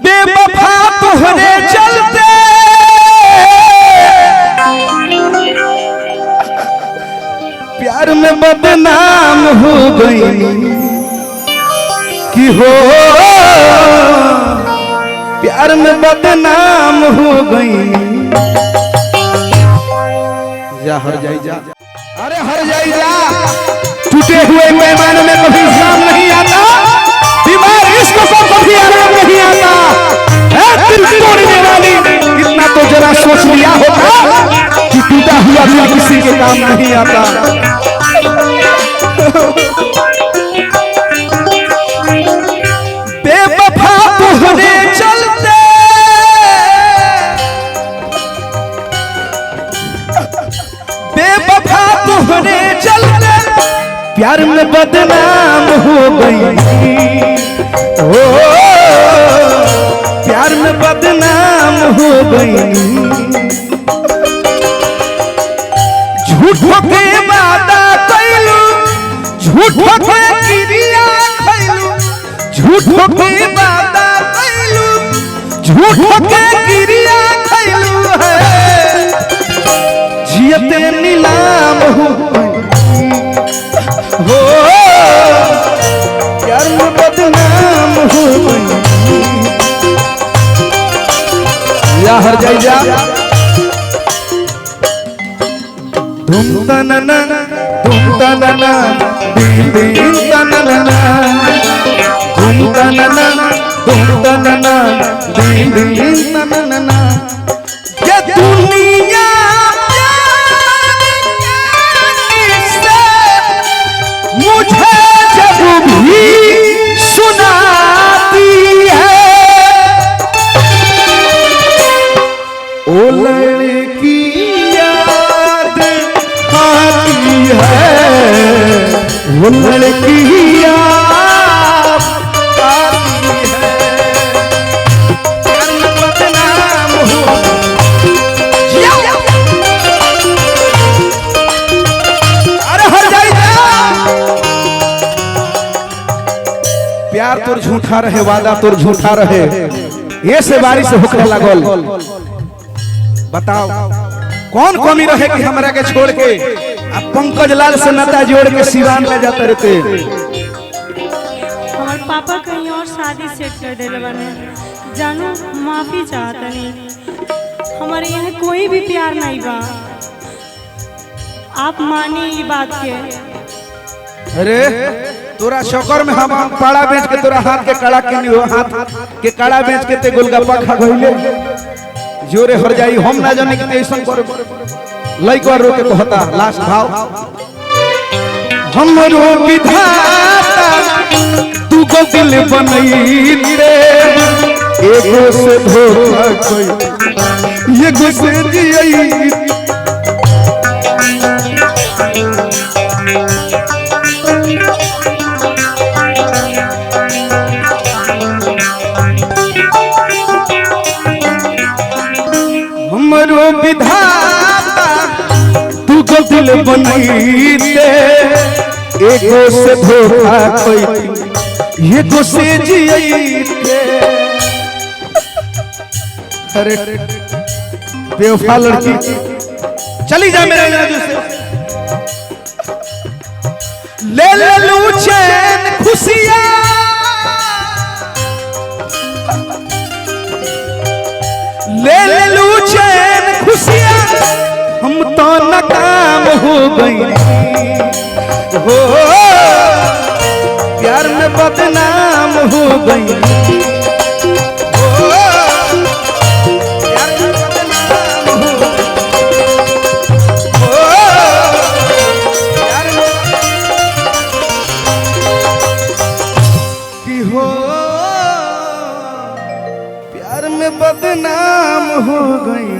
बेवफा तुहरे चलते प्यार में बदनाम हो गई कि हो प्यार में बदनाम हो गई। जा हर जाई जा, अरे हर जाई जा। टूटे हुए पैमाने में कभी शाम नहीं आता, बीमार इश्क को कभी आराम नहीं आता। दिल तोड़ने वाली इतना तो जरा सोच लिया होता कि टूटा हुआ दिल किसी के काम नहीं आता। बेवफा तुहरे चलते बेवफा तुहरे चलते प्यार में बदनाम हो गई। ओ प्यार में बदनाम हो गई। झूठों के वादा कैलू, झूठों के क्रिया खैलू, झूठों के वादा कैलू, झूठों के क्रिया खैलू है। जियते नीलाम हो प्यार में बदनाम हो गई। या हर जाई जा। धुम तनना धुम तनना दिन दिन तनना धुम तनना धुम तनना दिन दिन तनना। ये दुनिया मुझे जब भी सुनाती है ओ लड़की याद आती है, वो लड़की याद आती है। बदनाम हो अरे हर जाई प्यार तोर झूठा रहे, वादा तोर झूठा रहे। ये से बारिश से होकर लागल। बताओ कौन कमी रहे कि हमरा के छोड़ के अब पंकज लाल से नाता जोड़ के सिवान में जाते रहते। हमारे पापा कहीं और शादी सेट कर देले बने। जानू माफी चाहता नहीं, हमारे यहाँ कोई भी प्यार नहीं बा। आप मानिए ये बात के। अरे तोरा चक्कर में हम पाड़ा बेच के तोरा हाथ के कड़ा के नहीं हो, हाथ के कड़ा बेच के ते गोलगप्पा खा गइले। जोरे हर जाई हम ना जाने कि ऐसन कर लइका रो के कहता लास्ट भाव। हमरो विधाता तू को दिल बनई रे, एगो से धोखा कोई एगो से जियई। हमरो विधाता तू को दिल बनई दे, एगो से धोखा कोई एगो से जियई दे। अरे बेवफा लड़की चली जा मेरे नजर से। ले ले लू चैन खुशियां, ले ले लू चैन खुशियां, हम तो नाकाम हो गई। हो प्यार में बदनाम हो गई। हो प्यार में बदनाम हो गई। हो प्यार में कि हो प्यार में बदनाम हो गई।